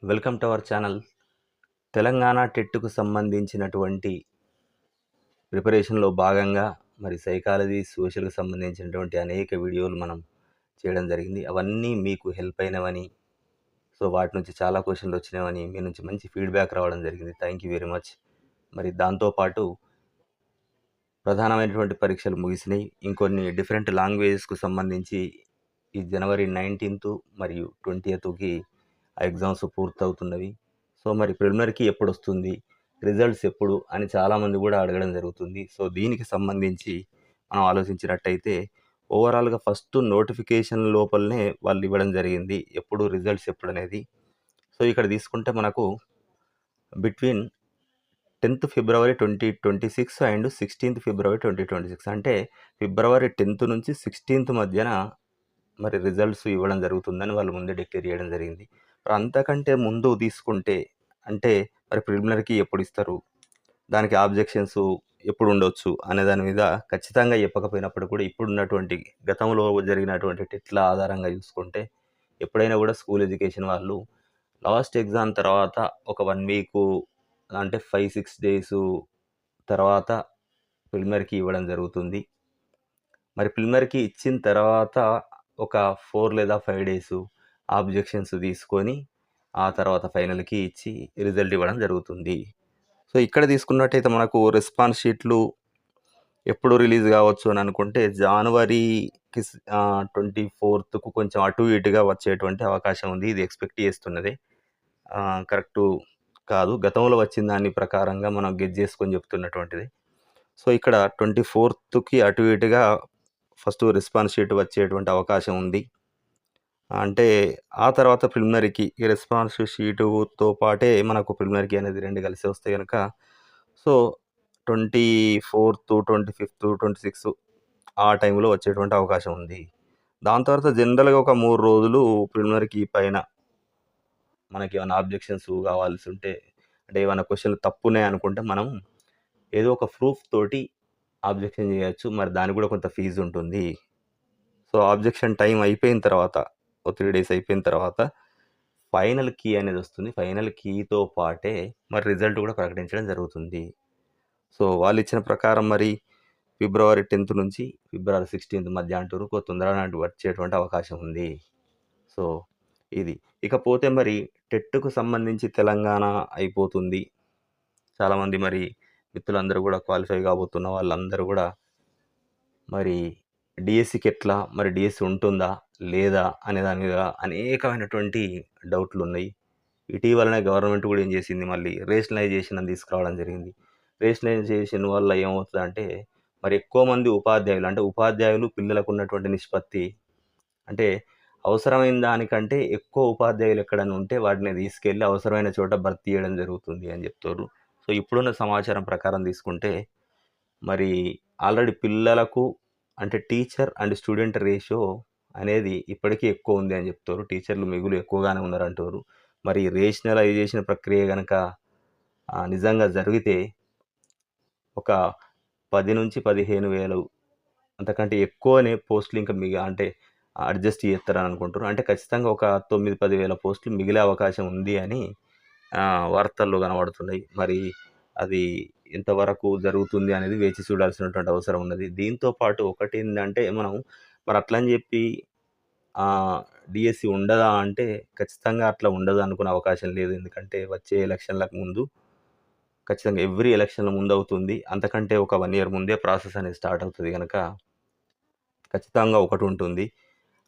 Welcome to our channel. Telangana టెట్‌కు సంబంధించినటువంటి ప్రిపరేషన్‌లో భాగంగా మరి సైకాలజీ, సోషల్‌కి సంబంధించినటువంటి అనేక వీడియోలు మనం చేయడం జరిగింది. అవన్నీ మీకు హెల్ప్ అయినవని, వాటి నుంచి చాలా క్వెషన్‌లు వచ్చినవని, మీ నుంచి మంచి ఫీడ్‌బ్యాక్ రావడం జరిగింది. Thank you very much. మరి దాంతో పాటు ప్రధానమైనటువంటి పరీక్షలు ముగిసినాయి. ఇంకొన్ని డిఫరెంట్ లాంగ్వేజెస్‌కు సంబంధించి ఈ జనవరి 19థ్ మరియు 20థ్‌కి ఆ ఎగ్జామ్స్ పూర్తవుతున్నవి. మరి ప్రిలిమినరీకి ఎప్పుడొస్తుంది? రిజల్ట్స్ ఎప్పుడు? అని చాలామంది కూడా అడగడం జరుగుతుంది. దీనికి సంబంధించి మనం ఆలోచించినట్టయితే ఓవరాల్‌గా ఫస్ట్ నోటిఫికేషన్ లోపలనే వాళ్ళు ఇవ్వడం జరిగింది. ఎప్పుడు రిజల్ట్స్ ఎప్పుడనేది. ఇక్కడ తీసుకుంటే మనకు between 10th February 2026 and 16th ఫిబ్రవరి 2026 అంటే ఫిబ్రవరి 10th నుంచి 16th మధ్యన మరి రిజల్ట్స్ ఇవ్వడం జరుగుతుందని వాళ్ళు ముందే డిక్లేర్ చేయడం జరిగింది. అంతకంటే ముందు తీసుకుంటే అంటే మరి ప్రిలిమినరీకి ఎప్పుడు ఇస్తారు, దానికి ఆబ్జెక్షన్స్ ఎప్పుడు ఉండొచ్చు అనే దాని మీద ఖచ్చితంగా చెప్పకపోయినప్పుడు కూడా ఇప్పుడున్నటువంటి గతంలో జరిగినటువంటి టెట్ల ఆధారంగా చూసుకుంటే ఎప్పుడైనా కూడా స్కూల్ ఎడ్యుకేషన్ వాళ్ళు లాస్ట్ ఎగ్జామ్ తర్వాత ఒక 1 వీకు అంటే 5-6 డేస్ తర్వాత ప్రిలిమినరీకి ఇవ్వడం జరుగుతుంది. మరి ప్రిలిమినరీకి ఇచ్చిన తర్వాత ఒక 4 లేదా 5 డేస్ ఆబ్జెక్షన్స్ తీసుకొని ఆ తర్వాత ఫైనల్‌కి ఇచ్చి రిజల్ట్ ఇవ్వడం జరుగుతుంది. ఇక్కడ తీసుకున్నట్టయితే మనకు రెస్పాన్స్ షీట్లు ఎప్పుడు రిలీజ్ కావచ్చు అని అనుకుంటే జనవరికి 24థ్‌కు కొంచెం అటు ఇటుగా వచ్చేటువంటి అవకాశం ఉంది. ఇది ఎక్స్‌పెక్ట్ చేస్తున్నదే. కరెక్టు కాదు. గతంలో వచ్చిన దాని ప్రకారంగా మనం గెస్ చేసుకొని చెప్తున్నటువంటిది. ఇక్కడ 24థ్‌కి అటు ఇటుగా ఫస్ట్ రెస్పాన్స్ షీట్ వచ్చేటువంటి అవకాశం ఉంది. అంటే ఆ తర్వాత ప్రిలిమినరీకి ఈ రెస్పాన్స్ షీటుతో పాటే మనకు ప్రిలిమినరీకి అనేది 2 కలిసి వస్తే గనక 24థ్, 25థ్, 26 ఆ టైంలో వచ్చేటువంటి అవకాశం ఉంది. దాని తర్వాత జనరల్‌గా ఒక 3 రోజులు ప్రిలిమినరీకి పైన మనకి ఏమైనా ఆబ్జెక్షన్స్ కావాల్సి ఉంటే, అంటే ఏమైనా క్వెషన్‌లు తప్పున్నాయి అనుకుంటే మనం ఏదో ఒక ప్రూఫ్ తోటి ఆబ్జెక్షన్ చేయొచ్చు. మరి దానికి కూడా కొంత ఫీజు ఉంటుంది. ఆబ్జెక్షన్ టైం అయిపోయిన తర్వాత 3 డేస్ అయిపోయిన తర్వాత ఫైనల్ కీ అనేది వస్తుంది. ఫైనల్ కీతో పాటే మరి రిజల్ట్ కూడా ప్రకటించడం జరుగుతుంది. వాళ్ళు ఇచ్చిన ప్రకారం మరి ఫిబ్రవరి 10th నుంచి ఫిబ్రవరి 16th మధ్య అంటారు. తొందరగా వచ్చేటువంటి అవకాశం ఉంది. ఇది. ఇకపోతే మరి టెట్‌కు సంబంధించి తెలంగాణ అయిపోతుంది. చాలామంది మరి మిత్రులందరూ కూడా క్వాలిఫై కాబోతున్న వాళ్ళందరూ కూడా మరి డిఎస్సికి ఎట్లా? మరి డిఎస్సి ఉంటుందా? లేదా? అనే దాని మీద అనేకమైనటువంటి డౌట్లున్నాయి. ఇటీవలనే గవర్నమెంట్ కూడా ఏం చేసింది, మళ్ళీ రేషనలైజేషన్ అని తీసుకురావడం జరిగింది. రేషనలైజేషన్ వల్ల ఏమవుతదంటే మరి ఎక్కువ మంది ఉపాధ్యాయులు పిల్లలకు ఉన్నటువంటి నిష్పత్తి అంటే అవసరమైన దానికంటే ఎక్కువ ఉపాధ్యాయులు ఎక్కడైనా ఉంటే వాటిని తీసుకెళ్ళి అవసరమైన చోట భర్తీ చేయడం జరుగుతుంది అని చెప్తారు. ఇప్పుడున్న సమాచారం ప్రకారం తీసుకుంటే మరి ఆల్రెడీ పిల్లలకు అంటే టీచర్ అండ్ స్టూడెంట్ రేషియో అనేది ఇప్పటికీ ఎక్కువ ఉంది అని చెప్తారు. టీచర్లు మిగులు ఎక్కువగానే ఉన్నారంటారు. మరి రేషనలైజేషన్ ప్రక్రియ గనక నిజంగా జరిగితే ఒక 10,000-15,000 అంతకంటే ఎక్కువనే పోస్టులు ఇంకా అంటే అడ్జస్ట్ చేస్తారని అనుకుంటున్నారు. అంటే ఖచ్చితంగా ఒక 9,000-10,000 పోస్టులు మిగిలే అవకాశం ఉంది అని వార్తల్లో కనబడుతున్నాయి. మరి అది ఎంతవరకు జరుగుతుంది అనేది వేచి చూడాల్సినటువంటి అవసరం ఉన్నది. దీంతో పాటు ఒకటేందంటే మనం మరి అట్లని చెప్పి డిఎస్సి ఉండదా అంటే ఖచ్చితంగా అట్లా ఉండదు అనుకునే అవకాశం లేదు. ఎందుకంటే వచ్చే ఎలక్షన్లకు ముందు ఖచ్చితంగా ఎవ్రీ ఎలక్షన్ల ముందు అవుతుంది. అంతకంటే ఒక 1 ఇయర్ ముందే ప్రాసెస్ అనేది స్టార్ట్ అవుతుంది గనక ఖచ్చితంగా ఒకటి ఉంటుంది.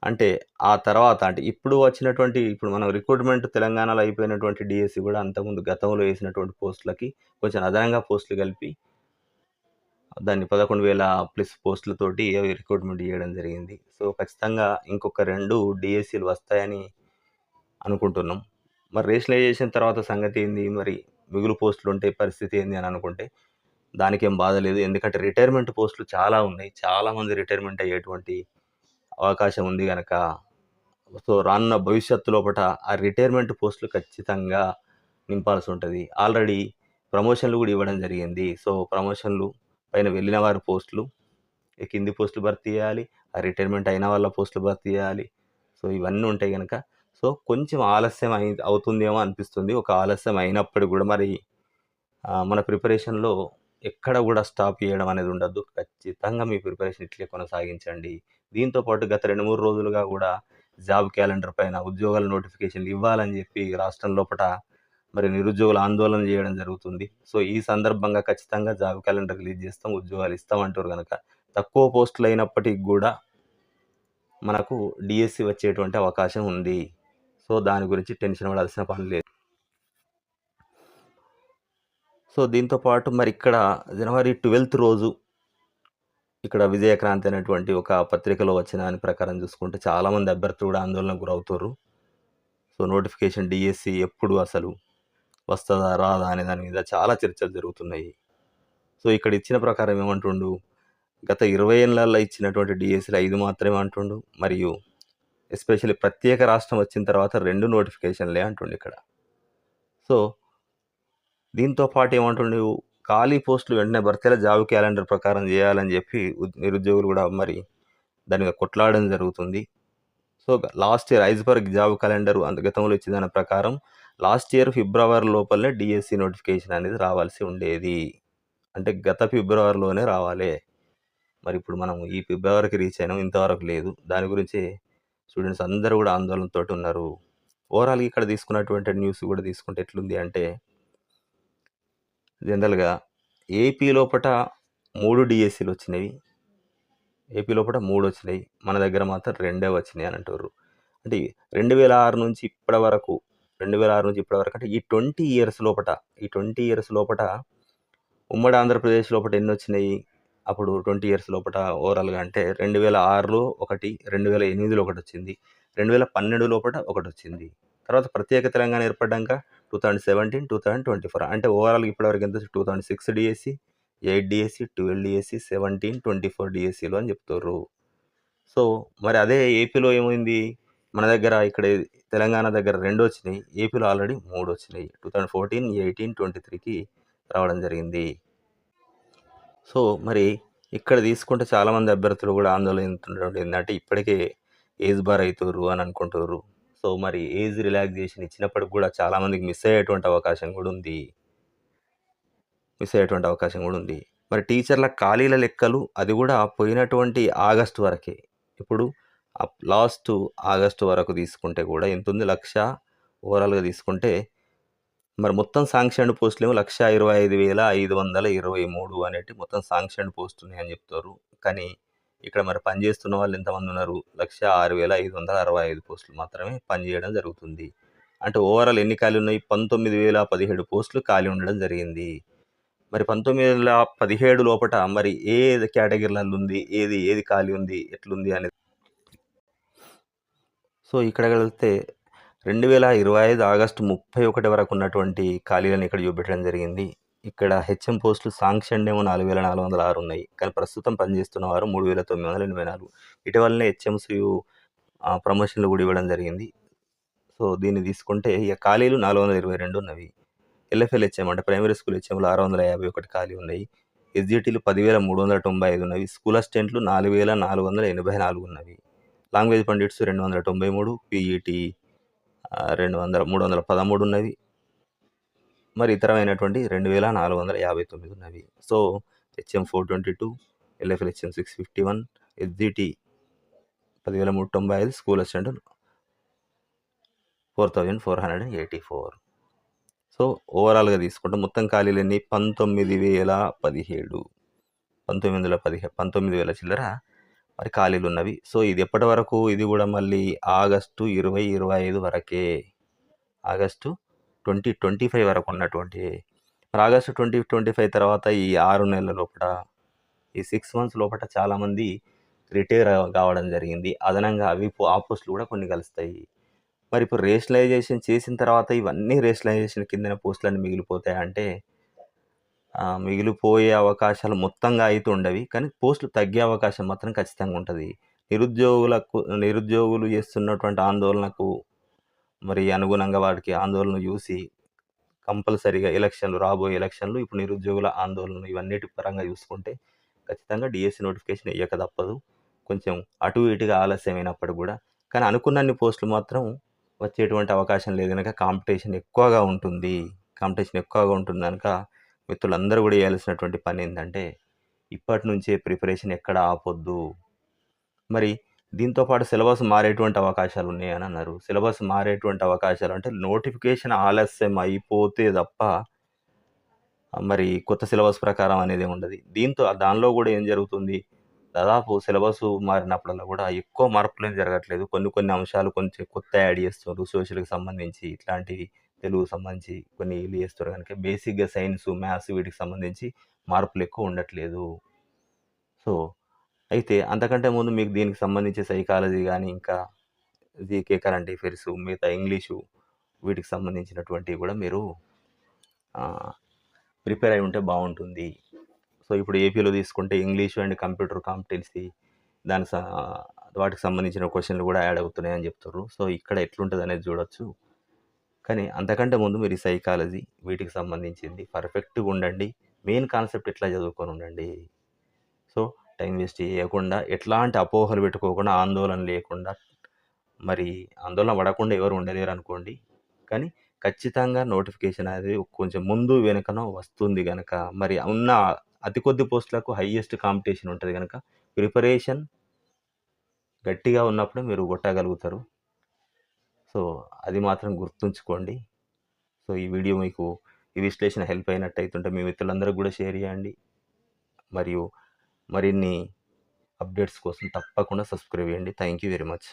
అంటే ఆ తర్వాత అంటే ఇప్పుడు మనం రిక్రూట్మెంట్ తెలంగాణలో అయిపోయినటువంటి డిఎస్సి కూడా అంతకుముందు గతంలో వేసినటువంటి పోస్టులకి కొంచెం అదనంగా పోస్టులు కలిపి దాన్ని 11,000+ పోస్టులతోటి అవి రిక్రూట్మెంట్ చేయడం జరిగింది. ఖచ్చితంగా ఇంకొక 2 డిఎస్సిలు వస్తాయని అనుకుంటున్నాం. మరి రేషనలైజేషన్ తర్వాత సంగతి ఏంది? మరి మిగులు పోస్టులు ఉంటే పరిస్థితి ఏంది అని అనుకుంటే దానికేం బాధ లేదు. ఎందుకంటే రిటైర్మెంట్ పోస్టులు చాలా ఉన్నాయి. చాలామంది రిటైర్మెంట్ అయ్యేటువంటి అవకాశం ఉంది గనక రానున్న భవిష్యత్తు లోపట ఆ రిటైర్మెంట్ పోస్టులు ఖచ్చితంగా నింపాల్సి ఉంటుంది. ఆల్రెడీ ప్రమోషన్లు కూడా ఇవ్వడం జరిగింది. ప్రమోషన్లు పైన వెళ్ళిన వారి పోస్టులు కింది పోస్టులు భర్తీ చేయాలి. ఆ రిటైర్మెంట్ అయిన వాళ్ళ పోస్టులు భర్తీ చేయాలి. ఇవన్నీ ఉంటాయి కనుక సో, కొంచెం ఆలస్యం అవుతుందేమో అనిపిస్తుంది. ఒక ఆలస్యం అయినప్పటికి గూడా మరి మన ప్రిపరేషన్‌లో ఎక్కడ గూడా స్టాప్ చేయడం అనేది ఉండద్దు. ఖచ్చితంగా మీ ప్రిపరేషన్ ఇట్లే కొనసాగించండి. దీంతో పాటు గత 2, 3 రోజులుగా గూడా జాబ్ క్యాలెండర్ పైన ఉద్యోగాల నోటిఫికేషన్‌లు ఇవ్వాలని జెప్పి రాష్ట్రం లోపట మరి నిరుద్యోగులు ఆందోళన జేయడం జరుగుతుంది. సో, ఈ సందర్భంగా ఖచ్చితంగా జాబ్ క్యాలెండర్ రిలీజ్ జేస్తాం, ఉద్యోగాలు ఇస్తాం అంటుర్రు గనక తక్కువ పోస్టులయినప్పటికి గూడా మనకు డీఎస్సీ వచ్చేటువంటి అవకాశం ఉంది. సో, దాని గురించి టెన్షన్ పడాల్సిన పని లేదు. సో, దీంతో పాటు మరిక్కడ జనవరి 12థ్ రోజు ఇక్కడ విజయక్రాంతి అనేటువంటి ఒక పత్రికలో వచ్చిన దాని ప్రకారం చూసుకుంటే చాలామంది అభ్యర్థులు కూడా ఆందోళనకు గురవుతుర్రు. సో, నోటిఫికేషన్ డీఎస్సీ ఎప్పుడు అసలు వస్తదా? రాదా? అనే దాని మీద చాలా చర్చలు జరుగుతున్నాయి. సో, ఇక్కడ ఇచ్చిన ప్రకారం ఏమంటుండు, గత 20 ఏళ్లలో ఇచ్చినటువంటి డీఎస్సీలు 5 మాత్రమే అంటుండు. మరియు ఎస్పెషల్లీ ప్రత్యేక రాష్ట్రం వచ్చిన తర్వాత 2 నోటిఫికేషన్‌లే అంటుండు ఇక్కడ. సో, దీంతో పాటు ఏమంటుండు, ఖాళీ పోస్టులు వెంటనే భర్తీల జాబ్ క్యాలెండర్ ప్రకారం చేయాలని చెప్పి నిరుద్యోగులు కూడా మరి దాని మీద కొట్లాడడం జరుగుతుంది. So, last year iceberg job calendar గతంలో ఇచ్చిన దాని ప్రకారం లాస్ట్ ఇయర్ ఫిబ్రవరి లోపలనే డీఎస్సీ నోటిఫికేషన్ అనేది రావాల్సి ఉండేది. అంటే గత ఫిబ్రవరిలోనే రావాలే. మరి ఇప్పుడు మనం ఈ ఫిబ్రవరికి రీచ్ అయినాం. ఇంతవరకు లేదు. దాని గురించి స్టూడెంట్స్ అందరూ కూడా ఆందోళనతోటి ఉన్నారు. ఓవరాల్‌గా ఇక్కడ తీసుకున్నటువంటి న్యూస్ కూడా తీసుకుంటే ఎట్లుంది అంటే జనరల్‌గా ఏపీ లోపట 3 డీఎస్సీలు వచ్చినయి. ఏపీ లోపట 3 వచ్చినాయి. మన దగ్గర మాత్రం 2 వచ్చినాయి అని అంటుర్రు. అంటే 2006 నుంచి ఇప్పటి వరకు 2006 నుంచి ఇప్పటి వరకు అంటే ఈ 20 ఇయర్స్ లోపట ఉమ్మడి ఆంధ్రప్రదేశ్ లోపట ఎన్నొచ్చినాయి? అప్పుడు 20 ఇయర్స్ లోపట ఓవరాల్‌గా అంటే 2006లో ఒకటి, 2008లో ఒకటొచ్చింది. 2012 లోపట ఒకటొచ్చింది. తర్వాత ప్రత్యేక తెలంగాణ ఏర్పడ్డాక 2017, 2024 అంటే ఓవరాల్‌గా ఇప్పటివరకు ఎంత 2006 డీఎస్సీ, 8 డీఎస్సీ, 12 డీఎస్సీ, 17, 24 డీఎస్సీలు అని చెప్తుర్రు. సో, మరి అదే ఏపీలో ఏమైంది? మన దగ్గర ఇక్కడ తెలంగాణ దగ్గర 2 వచ్చినాయి. ఏపీలో ఆల్రెడీ 3 వచ్చినాయి. 2014, 18, 23కి రావడం జరిగింది. సో, మరి ఇక్కడ తీసుకుంటే చాలామంది అభ్యర్థులు కూడా ఆందోళన చెందుతున్నటువంటి ఏందంటే ఇప్పటికే ఏజ్ బార్ అయితుర్రు అని అనుకుంటుర్రు. సో, మరి ఏజ్ రిలాక్సేషన్ ఇచ్చినప్పటికి కూడా చాలామందికి మిస్ అయ్యేటువంటి అవకాశం కూడా ఉంది. మరి టీచర్ల ఖాళీల లెక్కలు అది కూడా పోయినటువంటి ఆగస్టు వరకే. ఇప్పుడు లాస్ట్ ఆగస్టు వరకు తీసుకుంటే కూడా ఎంతుంది? 1,00,000 ఓవరాల్‌గా తీసుకుంటే మరి మొత్తం శాంక్షన్డ్ పోస్టులేమో 1,25,523 అనేటివి మొత్తం శాంక్షన్డ్ పోస్టులు ఉన్నాయని చెప్తారు. కానీ ఇక్కడ మరి పనిచేస్తున్న వాళ్ళు ఎంతమంది ఉన్నారు? 1,06,565 పోస్టులు మాత్రమే పనిచేయడం జరుగుతుంది. అంటే ఓవరాల్ ఎన్ని ఖాళీ ఉన్నాయి? 19,017 పోస్టులు ఖాళీ ఉండడం జరిగింది. మరి 19,017 లోపట మరి ఏ కేటగిరీలలో ఉంది? ఏది ఖాళీ ఉంది? ఎట్లుంది అనేది. సో, ఇక్కడ వెళ్తే 2025 ఆగస్టు 31 వరకు ఉన్నటువంటి ఖాళీలను ఇక్కడ చూపెట్టడం జరిగింది. ఇక్కడ హెచ్ఎం పోస్టులు శాంక్షన్డ్ ఏమో 4,406 ఉన్నాయి. కానీ ప్రస్తుతం పనిచేస్తున్న వారు 3,984. ఇటీవలనే హెచ్ఎంసీయు ప్రమోషన్‌లు కూడా ఇవ్వడం జరిగింది. సో, దీన్ని తీసుకుంటే ఇక ఖాళీలు 422 ఉన్నవి. ఎల్ఎఫ్ఎల్ హెచ్ఎం అంటే ప్రైమరీ స్కూల్ హెచ్ఎంలు 651 ఖాళీ ఉన్నాయి. ఎస్జిటీలు 10,395 ఉన్నవి. స్కూల్ అసిస్టెంట్లు 4,484 ఉన్నవి. లాంగ్వేజ్ పండిట్స్ 293, పీఈటీ 313 ఉన్నవి. మరి ఇతరమైనటువంటి 2,459 ఉన్నవి. So, HM 422, LFL HM 651, SGT 10,395, school assistant 4,484. So, ఓవరాల్‌గా తీసుకుంటే మొత్తం ఖాళీలు ఎన్ని? 19,017. 19,000 చిల్లర మరి ఖాళీలు ఉన్నవి. సో, ఇది ఎప్పటి వరకు? ఇది కూడా మళ్ళీ ఆగస్టు 2025 వరకే. ఆగస్టు 2025 వరకు ఉన్నటువంటి మరి ఆగస్టు 2025 తర్వాత ఈ 6 నెలల లోపల ఈ 6 మంత్స్ లోపల చాలామంది రిటైర్ కావడం జరిగింది. అదనంగా ఆ పోస్టులు కూడా కొన్ని కలుస్తాయి. మరి ఇప్పుడు రేషనలైజేషన్ చేసిన తర్వాత ఇవన్నీ రేషనలైజేషన్ కిందన పోస్టులన్నీ మిగిలిపోతాయంటే మిగిలిపోయే అవకాశాలు మొత్తంగా అయితే ఉండవి. కానీ పోస్టులు తగ్గే అవకాశం మాత్రం ఖచ్చితంగా ఉంటది. నిరుద్యోగులు చేస్తున్నటువంటి ఆందోళనకు మరి అనుగుణంగా వాటికి ఆందోళన చూసి కంపల్సరీగా రాబోయే ఎలక్షన్లు ఇప్పుడు నిరుద్యోగుల ఆందోళన ఇవన్నిటి పరంగా చూసుకుంటే ఖచ్చితంగా డీఎస్సీ నోటిఫికేషన్ ఇయ్యక తప్పదు. కొంచెం అటు ఇటుగా ఆలస్యమైనప్పటికి కూడా. కానీ అనుకున్నన్ని పోస్టులు మాత్రం వచ్చేటువంటి అవకాశం లేదు గనక కాంపిటీషన్ ఎక్కువగా ఉంటుంది. కాంపిటీషన్ ఎక్కువగా ఉంటుంది గనక మిత్రులందరూ గూడా చేయాల్సినటువంటి పనేందంటే, ఇప్పటి నుంచే ప్రిపరేషన్ ఎక్కడ ఆపొద్దు. మరి దీంతో పాటు సిలబస్ మారేటువంటి అవకాశాలున్నాయనన్నారు. సిలబస్ మారేటువంటి అవకాశాలంటే నోటిఫికేషన్ ఆలస్యం అయిపోతే తప్ప మరి కొత్త సిలబస్ ప్రకారం అనేదేముండది. దానిలో గూడా ఏం జరుగుతుంది, దాదాపు సిలబసు మారినప్పుడల్లా గూడా ఎక్కువ మార్పులేం జరగట్లేదు. కొన్ని కొన్ని అంశాలు కొంచెం కొత్త యాడ్ చేస్తుర్రు. సోషల్‌కి సంబంధించి ఇట్లాంటివి, తెలుగుకి సంబంధించి కొన్ని ఈళ్ళు చేస్తుర్రు గనుక బేసిక్‌గా సైన్సు, మ్యాథ్స్ వీటికి సంబంధించి మార్పులెక్కువ ఉండట్లేదు. సో, అయితే అంతకంటే ముందు మీకు దీనికి సంబంధించి సైకాలజీ గాని, ఇంకా జీకే, కరెంట్ అఫైర్స్, మిగతా ఇంగ్లీషు వీటికి సంబంధించినటువంటివి గూడా మీరు ఆహ్, ప్రిపేర్ అయ్యి ఉంటే బావుంటుంది. సో, ఇప్పుడు ఏపీలో తీసుకుంటే ఇంగ్లీషు అండ్ కంప్యూటర్ కాంపిటెన్సీ దాని స వాటికి సంబంధించిన క్వెషన్‌లు గూడా యాడ్ అవుతున్నాయని జెప్తుర్రు. సో, ఇక్కడ ఎట్లుంటదనేది జూడొచ్చు. కానీ అంతకంటే ముందు మీరు ఈ సైకాలజీ వీటికి సంబంధించింది పర్ఫెక్ట్‌గా ఉండండి. మెయిన్ కాన్సెప్ట్ ఇట్లా చదువుకొని ఉండండి. సో, టైం వేస్ట్ చేయకుండా, ఎట్లాంటి అపోహలు పెట్టుకోకుండా, ఆందోళన లేకుండా, మరి ఆందోళన పడకుండా ఎవరు ఉండలేరనుకోండి. కానీ ఖచ్చితంగా నోటిఫికేషన్ అనేది కొంచెం ముందు వెనకనో వస్తుంది గనక, మరి ఉన్న అతి కొద్ది పోస్టులకు హైయెస్ట్ కాంపిటీషన్ ఉంటది గనక, ప్రిపరేషన్ గట్టిగా ఉన్నప్పుడే మీరు కొట్టగలుగుతారు. సో, అది మాత్రం గుర్తుంచుకోండి. సో, ఈ వీడియో మీకు ఈ విశ్లేషణ హెల్ప్ అయినట్టయితుంటే మీ మిత్రులందరికి గూడా షేర్ చేయండి. మరియు మరిన్ని అప్డేట్స్ కోసం తప్పకుండా సబ్స్క్రైబ్ చేయండి. Thank you very much.